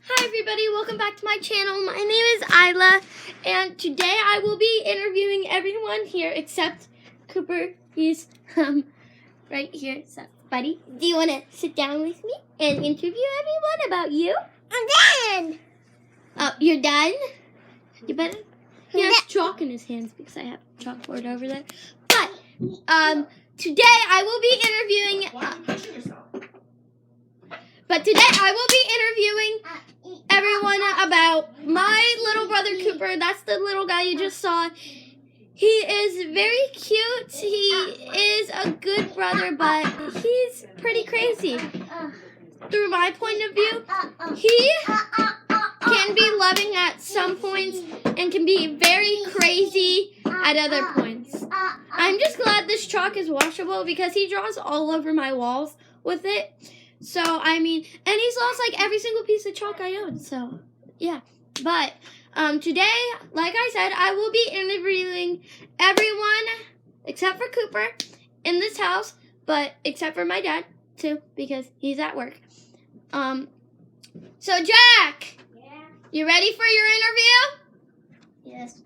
Hi everybody, welcome back to my channel. My name is Isla, and today I will be interviewing everyone here except Cooper. He's right here. So, buddy, do you want to sit down with me and interview everyone about you? I'm done. Oh, you're done? You better. He has chalk in his hands because I have chalkboard over there. But today I will be interviewing. Why are you pushing yourself? But today I will be interviewing everyone about my little brother Cooper. That's the little guy you just saw. He is very cute. He is a good brother, but he's pretty crazy. Through my point of view, he can be loving at some points and can be very crazy at other points. I'm just glad this chalk is washable because he draws all over my walls with it. So, I mean, and he's lost like every single piece of chalk I own. So, yeah. But today, like I said, I will be interviewing everyone except for Cooper in this house, but except for my dad too because he's at work. So Jack, you ready for your interview? Yes.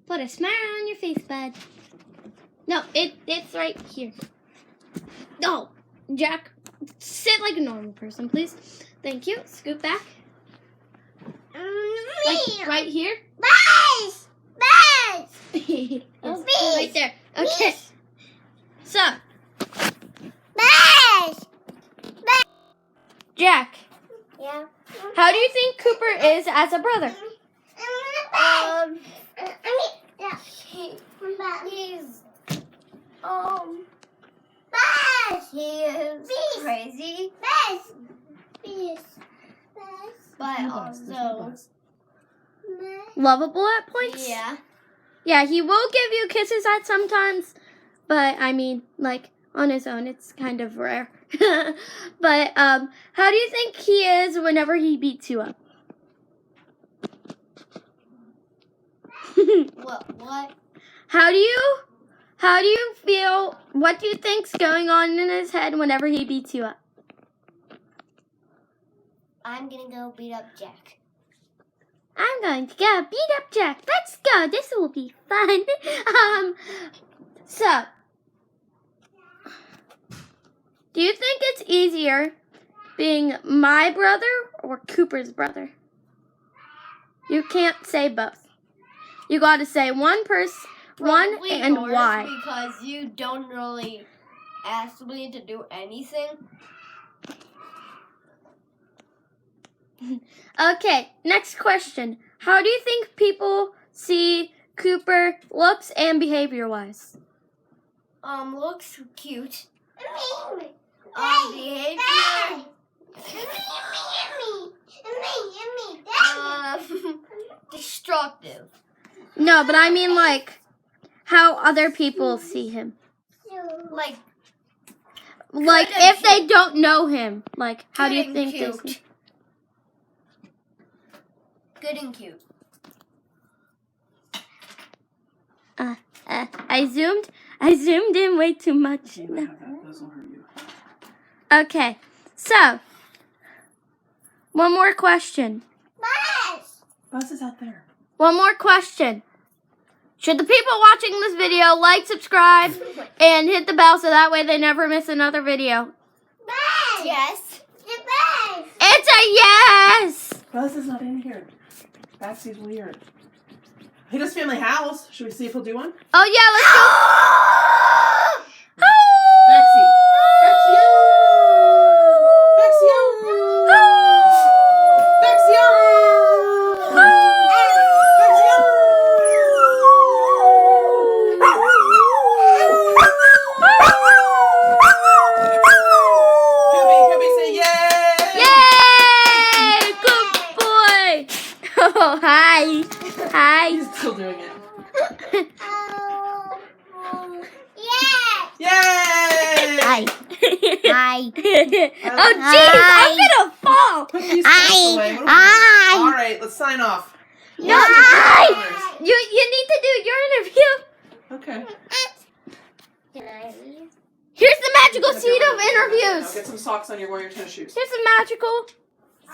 Put a smile on your face, bud. No, it's right here. No. Jack, sit like a normal person, please. Thank you. Scoot back. Like right here. Buzz! Yes, Bees. right there. Okay. Bees. So, Buzz! Jack, Yeah. how do you think Cooper is as a brother? He is crazy, but also, Lovable at points? yeah. Yeah, he will give you kisses at sometimes, but I mean, like, on his own, it's kind of rare. But, how do you think he is whenever he beats you up? What? How do you feel, what do you think's going on in his head whenever he beats you up? I'm gonna go beat up Jack. I'm going to go beat up Jack. Let's go. This will be fun. So, do you think it's easier being my brother or Cooper's brother? You can't say both. You got to say one Probably and yours, why. Because you don't really ask me to do anything. Okay, next question. How do you think people see Cooper looks and behavior-wise? Looks cute. Behavior. Destructive. No, but I mean like how other people see him. Like Like Good and if they don't know him, like how do you good think and they cute. see? Good and cute. I zoomed in way too much. You No. have that. Those will hurt you. Okay, so one more question. Buzz is out there. One more question. Should the people watching this video like, subscribe, and hit the bell so that way they never miss another video? Yes. It's a yes! Buzz is not in here. Baxy's weird. He does family house. Should we see if he'll do one? Oh yeah, let's go. Baxy. Baxy. Baxy. Cubby, say yay! Yay! Good boy! Oh, hi. Hi. He's still doing it. Yes. Yay! Hi. Hi. Oh, jeez, I'm gonna fall. Put these stuffs away. What Hi. All right, let's sign off. No, hi. You need to do your interview. Okay. Here's the magical Gonna seat go of right there. interviews. Now get some socks on your warrior tennis shoes. Here's the magical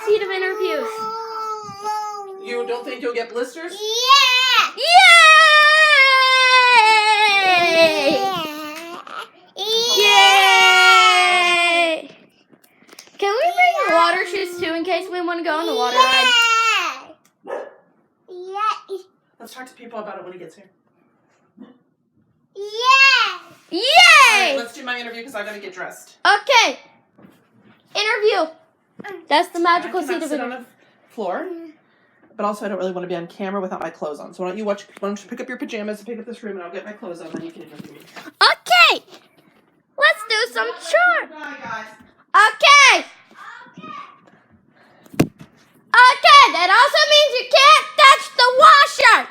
seat of interviews. You don't think you'll get blisters? Yay! Yay! Can we bring water shoes too in case we want to go on the water ride? Let's talk to people about it when he gets here. Yay! Alright, let's do my interview because I gotta get dressed. Okay. Interview. That's the magical I seat cannot of sit on interview. the floor, but also I don't really want to be on camera without my clothes on. So why don't you pick up your pajamas and pick up this room and I'll get my clothes on, then you can interview me. Okay. Let's do some chores. Bye, guys. Okay. Okay, that also means you can't touch the washer.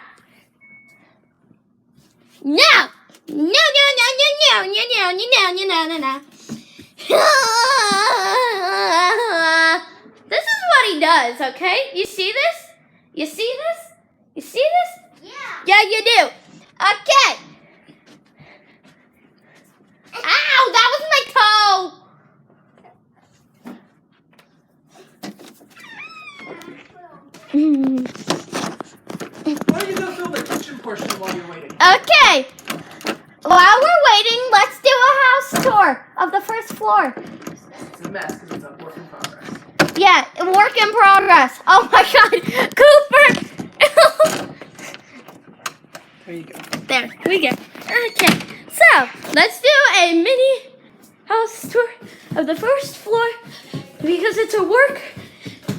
No. No. This is what he does, okay? You see this? You see this? You see this? Yeah, you do. Okay. Ow, that was my toe. Why don't you go fill the kitchen portion while you're waiting? Okay. While we're waiting, let's do a house tour of the first floor. It's a mess because it's a work in progress. Yeah, work in progress. Oh my God, Cooper. There you go. There, we go. Okay, so let's do a mini house tour of the first floor because it's a work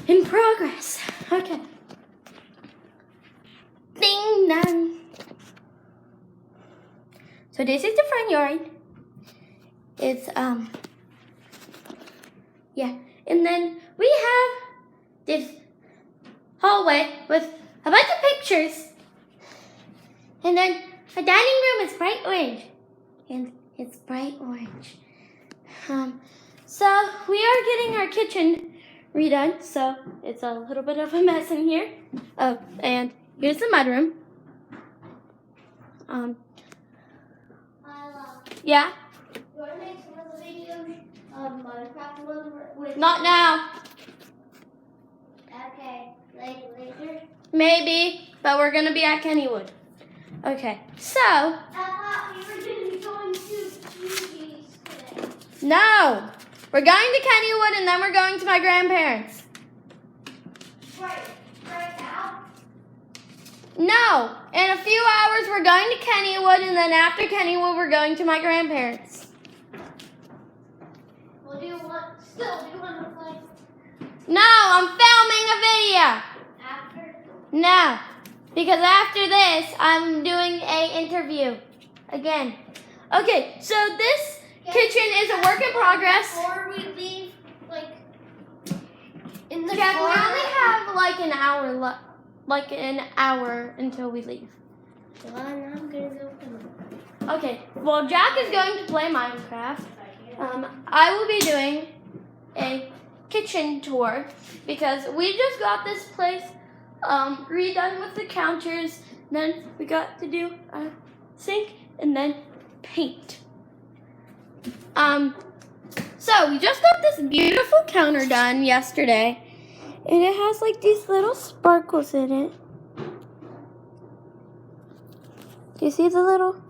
in progress. Okay. Ding dong. So this is the front yard. It's yeah, and then we have this hallway with a bunch of pictures. And then our dining room is bright orange. And it's bright orange. So we are getting our kitchen redone. So it's a little bit of a mess in here. Oh, and here's the mudroom. Yeah? You want to make some of the videos of Minecraft ones with... Not now. Okay, later. Maybe. But we're going to be at Kennywood. Okay. So, I thought we were going to be going to Gigi's today. no. We're going to Kennywood and then we're going to my grandparents. Right now? No. In a few hours, we're going to Kennywood, and then after Kennywood, we're going to my grandparents. Well, do you want to play No, I'm filming a video. after? No, because after this, I'm doing a interview again. Okay, so this kitchen is a work in progress. Before we leave, in the Yeah, we car. only have like an hour until we leave. Well, I'm going to go film. Okay, well, Jack is going to play Minecraft. I will be doing a kitchen tour because we just got this place redone with the counters. Then we got to do a sink and then paint. So we just got this beautiful counter done yesterday, and it has like these little sparkles in it. Do you see the little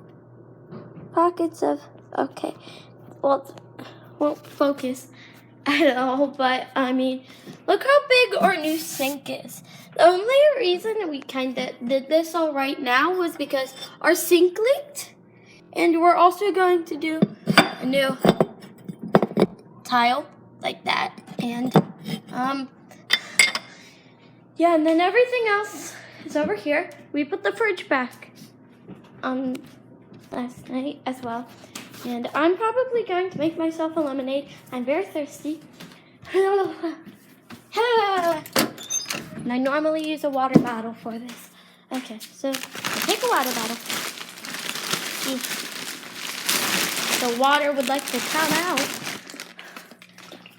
pockets of, okay, well, it won't focus at all, but I mean, look how big our new sink is. The only reason we kind of did this all right now was because our sink leaked, and we're also going to do a new tile like that, and yeah, and then everything else is over here. We put the fridge back last night as well, and I'm probably going to make myself a lemonade. I'm very thirsty. And I normally use a water bottle for this. Okay, so I take a water bottle. The water would like to come out.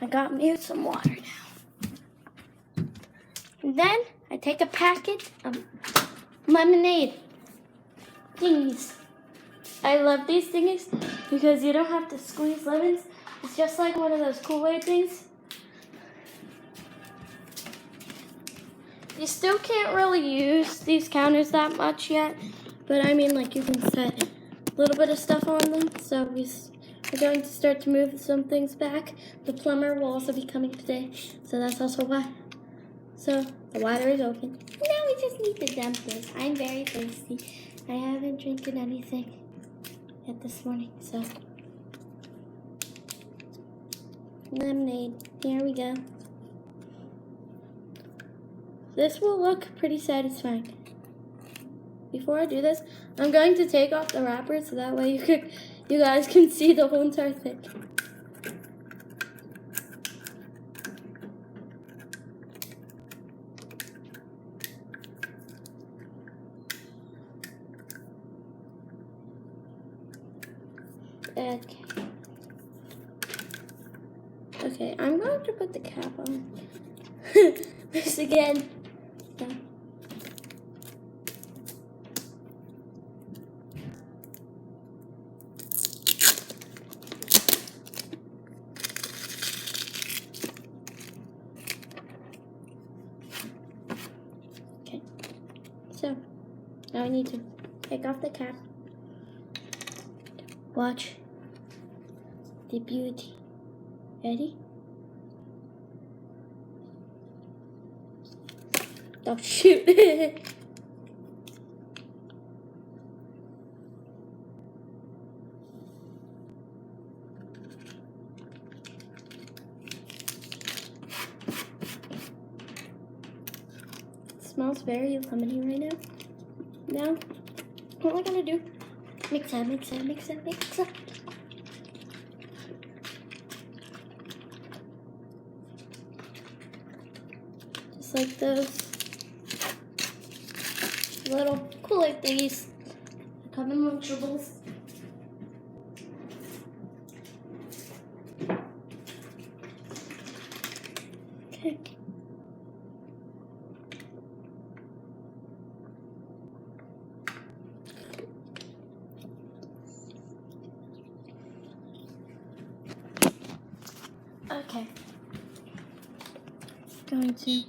I got me some water now. And then I take a packet of lemonade thingies. I love these thingies because you don't have to squeeze lemons. It's just like one of those Kool-Aid things. You still can't really use these counters that much yet, but I mean, like, you can set a little bit of stuff on them. So we're going to start to move some things back. The plumber will also be coming today, so that's also why. So the water is open. Now we just need to dump this. I'm very thirsty. I haven't drinking anything yet this morning, so. Lemonade. Here we go. This will look pretty satisfying. Before I do this, I'm going to take off the wrapper so that way you guys can see the whole entire thing. Okay. Okay, I'm going to put the cap on. This again. Yeah. Okay. So, now I need to take off the cap. Watch the beauty. Ready? Oh shoot. It smells very lemony right now. Now, what we're gonna do, mix up. Just like those little Kool-Aid thingies that come in Lunchables. Okay. Okay. Going to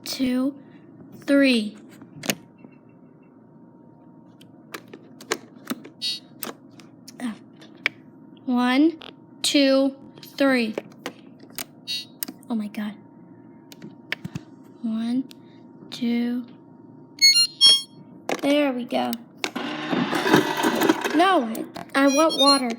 two, three. Oh. 1, 2, 3. Oh my God. 1, 2. There we go. No, I want water.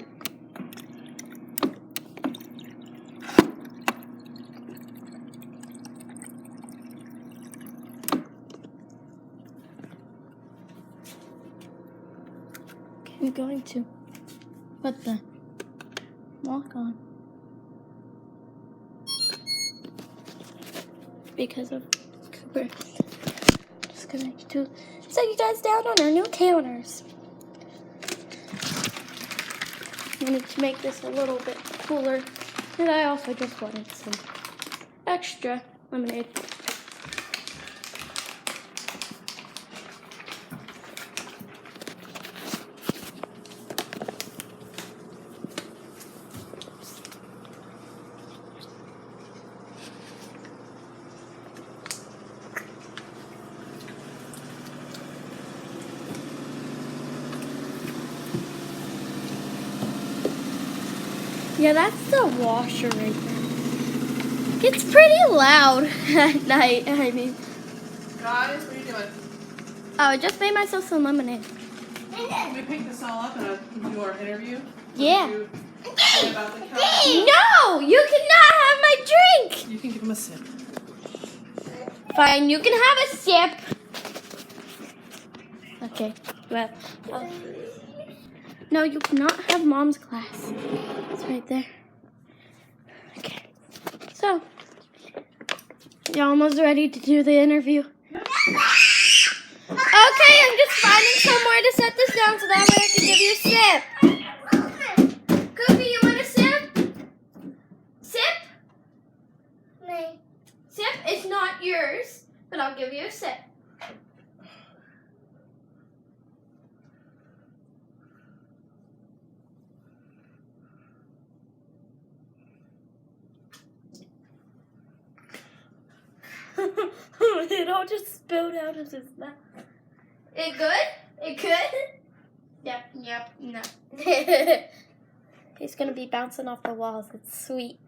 I'm going to put the lock on because of Cooper. Just going to set you guys down on our new counters. I wanted to make this a little bit cooler, and I also just wanted some extra lemonade. Yeah, that's the washer right there. It's pretty loud at night, I mean. Guys, what are you doing? Oh, I just made myself some lemonade. Can we pick this all up and do our interview? Yeah. What do you say about the couch? No, you cannot have my drink. You can give him a sip. Fine, you can have a sip. Okay, well. No, you cannot have Mom's glass. It's right there. Okay. So, you're almost ready to do the interview. Okay, I'm just finding somewhere to set this down so that way I can give you a sip. Cookie, you want a sip? Sip? No. Sip is not yours, but I'll give you a sip. It all just spilled out of his mouth. It good? It good? Yep, no. He's gonna be bouncing off the walls. It's sweet.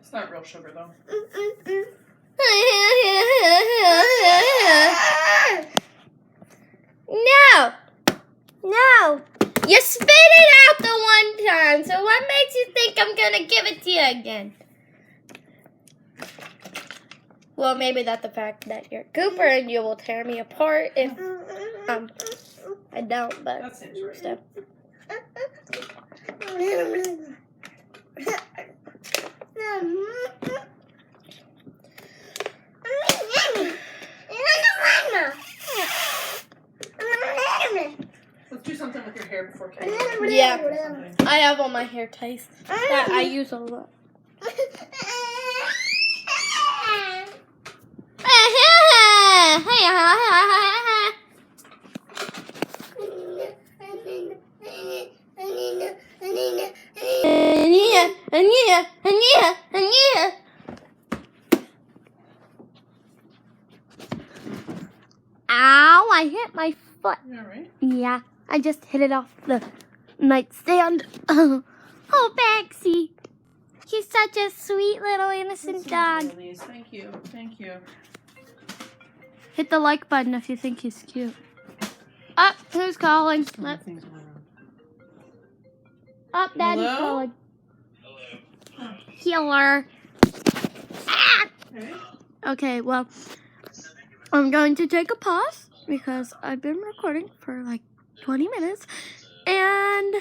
It's not real sugar though. No! No! You spit it out the one time, so what makes you think I'm gonna give it to you again? Well, maybe that's the fact that you're Cooper and you will tear me apart if I don't, but That seems right. so. Let's do something with your hair before Kate. Yeah, I have all my hair ties that I use a lot. Ow, I hit my foot. You all right? Yeah, I just hit it off the nightstand. Oh, Baxi. He's such a sweet little innocent dog. Thank you. Thank you. Hit the like button if you think he's cute. Up, who's calling? Up, Things going Daddy's Hello? calling. Healer. Ah! on. Okay, well, I'm going to take a pause because I've been recording for like 20 minutes. And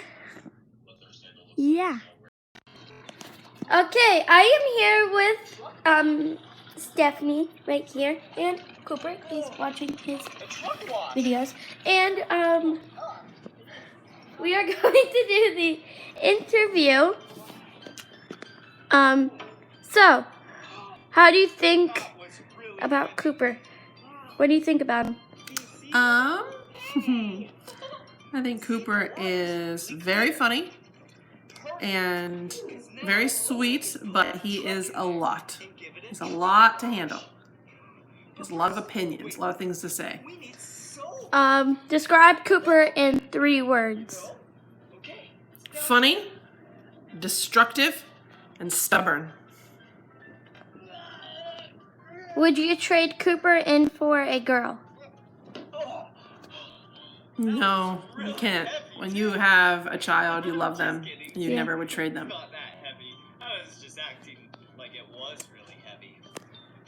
yeah. Okay, I am here with Stephanie right here, and Cooper is watching his videos, and we are going to do the interview. So how do you think about Cooper? What do you think about him? I think Cooper is very funny and very sweet, but he is a lot. He's a lot to handle. He has a lot of opinions, a lot of things to say. Describe Cooper in 3 words. Funny, destructive, and stubborn. Would you trade Cooper in for a girl? No, you can't. When you have a child, you love them, and you Yeah. never would trade them. Not that heavy. I was just acting like it was really heavy.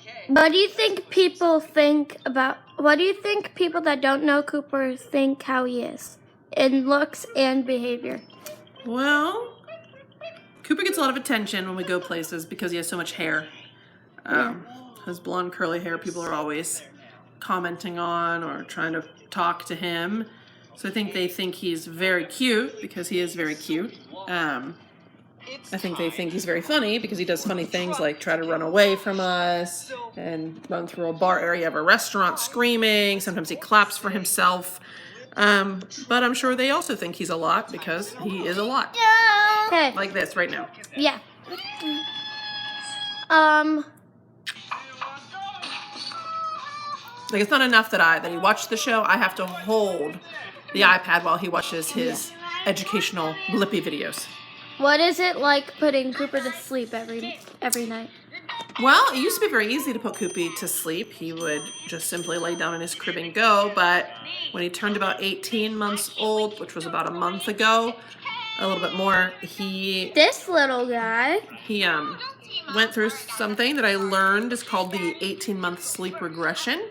Okay. What do you think people think about, what do you think people that don't know Cooper think how he is in looks and behavior? Well, Cooper gets a lot of attention when we go places because he has so much hair. His blonde curly hair, people are always commenting on or trying to talk to him. So I think they think he's very cute because he is very cute. I think they think he's very funny because he does funny things like try to run away from us and run through a bar area of a restaurant screaming. Sometimes he claps for himself. But I'm sure they also think he's a lot because he is a lot. Okay, Like this right now. yeah. Like, it's not enough that he watched the show. I have to hold the iPad while he watches his educational Blippi videos. What is it like putting Cooper to sleep every night? Well, it used to be very easy to put Koopy to sleep. He would just simply lay down in his crib and go. But when he turned about 18 months old, which was about a month ago, a little bit more, he This little guy. went through something that I learned is called the 18-month sleep regression.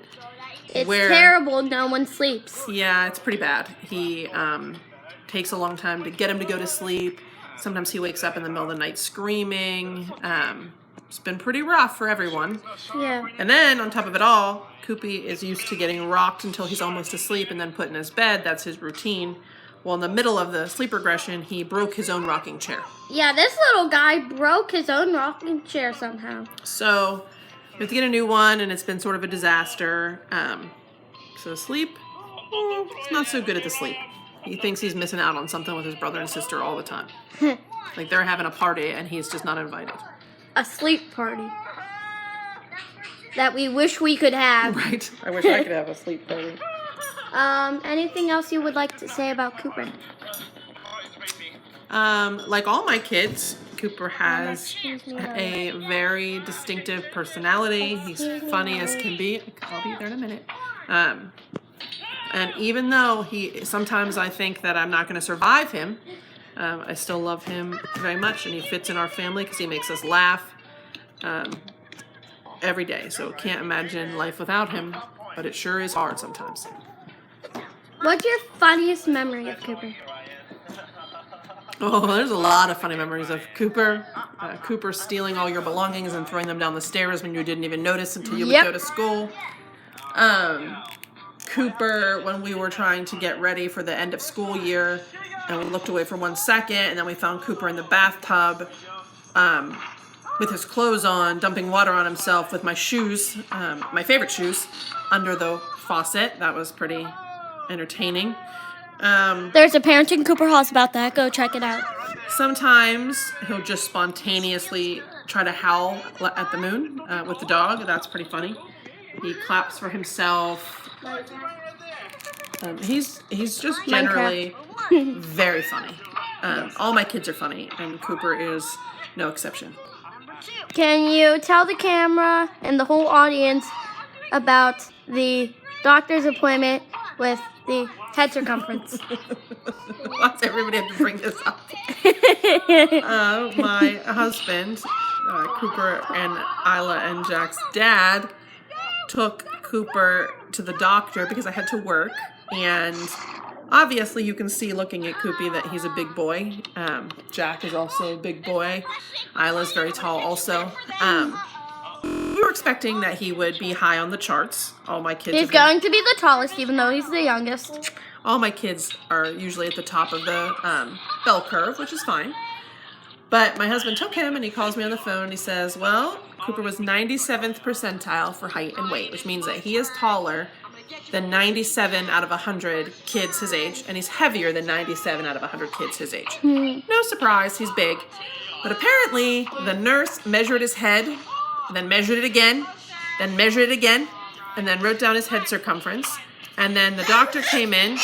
It's Where- terrible. No one sleeps. Yeah, it's pretty bad. He takes a long time to get him to go to sleep. Sometimes he wakes up in the middle of the night screaming. It's been pretty rough for everyone. Yeah. And then on top of it all, Koopy is used to getting rocked until he's almost asleep and then put in his bed. That's his routine. Well, in the middle of the sleep regression, he broke his own rocking chair. Yeah, this little guy broke his own rocking chair somehow. So we have to get a new one, and it's been sort of a disaster. So sleep, it's not so good at the sleep. He thinks he's missing out on something with his brother and sister all the time. Like they're having a party, and he's just not invited. A sleep party. that we wish we could have. Right. I wish I could have a sleep party. Anything else you would like to say about Cooper? Like all my kids, Cooper has a very distinctive personality. He's funny as can be. I'll be there in a minute. And even though sometimes I think that I'm not going to survive him, I still love him very much, and he fits in our family because he makes us laugh every day. So can't imagine life without him, but it sure is hard sometimes. What's your funniest memory of Cooper? Oh, there's a lot of funny memories of Cooper. Cooper stealing all your belongings and throwing them down the stairs when you didn't even notice until you would go to school. Cooper, when we were trying to get ready for the end of school year, and we looked away for 1 second, and then we found Cooper in the bathtub with his clothes on, dumping water on himself with my shoes, my favorite shoes, under the faucet. That was pretty entertaining. There's a Parenting Cooper House about that. Go check it out. Sometimes he'll just spontaneously try to howl at the moon with the dog. That's pretty funny. He claps for himself. He's just generally very funny. All my kids are funny, and Cooper is no exception. Can you tell the camera and the whole audience about the doctor's appointment with the head circumference? Why's everybody have to bring this up? My husband, Cooper and Isla and Jack's dad, took Cooper to the doctor because I had to work, and obviously you can see looking at Coopy that he's a big boy. Jack is also a big boy. Isla's very tall also. We were expecting that he would be high on the charts. All my kids He's going to be the tallest, even though he's the youngest. All my kids are usually at the top of the bell curve, which is fine. But my husband took him, and he calls me on the phone, and he says, well, Cooper was 97th percentile for height and weight, which means that he is taller than 97 out of 100 kids his age, and he's heavier than 97 out of 100 kids his age. No surprise, he's big. But apparently, the nurse measured his head, then measured it again, then measured it again, and then wrote down his head circumference. And then the doctor came in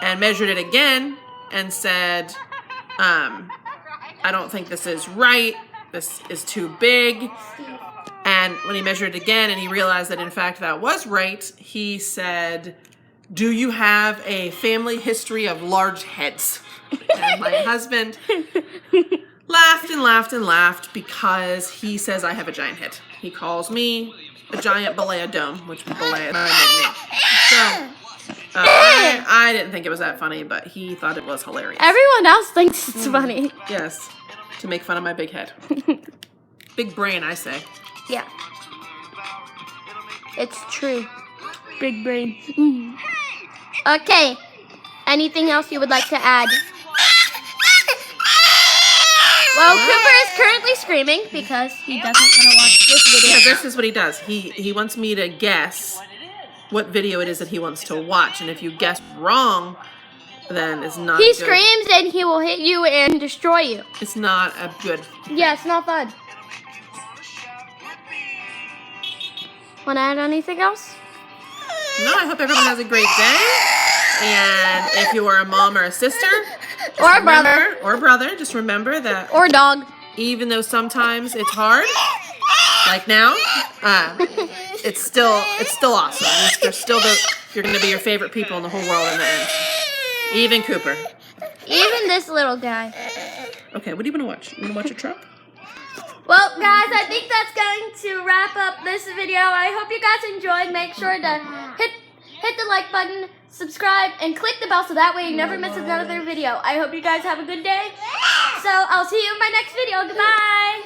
and measured it again and said, I don't think this is right. This is too big. And when he measured it again and he realized that in fact that was right, he said, do you have a family history of large heads? And my husband laughed and laughed and laughed because he says I have a giant head. He calls me a giant balea dome, which balea is my nickname. So I didn't think it was that funny, but he thought it was hilarious. Everyone else thinks it's funny. Yes, to make fun of my big head. Big brain, I say. Yeah. It's true. Big brain. Okay. Anything else you would like to add? Well, Cooper is currently screaming because he doesn't want to watch this video. Yeah, this is what he does. He wants me to guess what video it is that he wants to watch, and if you guess wrong, then it's not He good. screams and he will hit you and destroy you. It's not a good. Yeah, it's not fun. Want to add anything else? No, I hope everyone has a great day. And if you are a mom or a sister, Or a brother. or a brother, just remember that Or a dog. even though sometimes it's hard, like now, it's still awesome. You're going to be your favorite people in the whole world in the end. Even Cooper. Even this little guy. Okay, what do you want to watch? You want to watch a truck? Well, guys, I think that's going to wrap up this video. I hope you guys enjoyed. Make sure to hit the like button, subscribe, and click the bell so that way you never miss another video. I hope you guys have a good day. So I'll see you in my next video. Goodbye.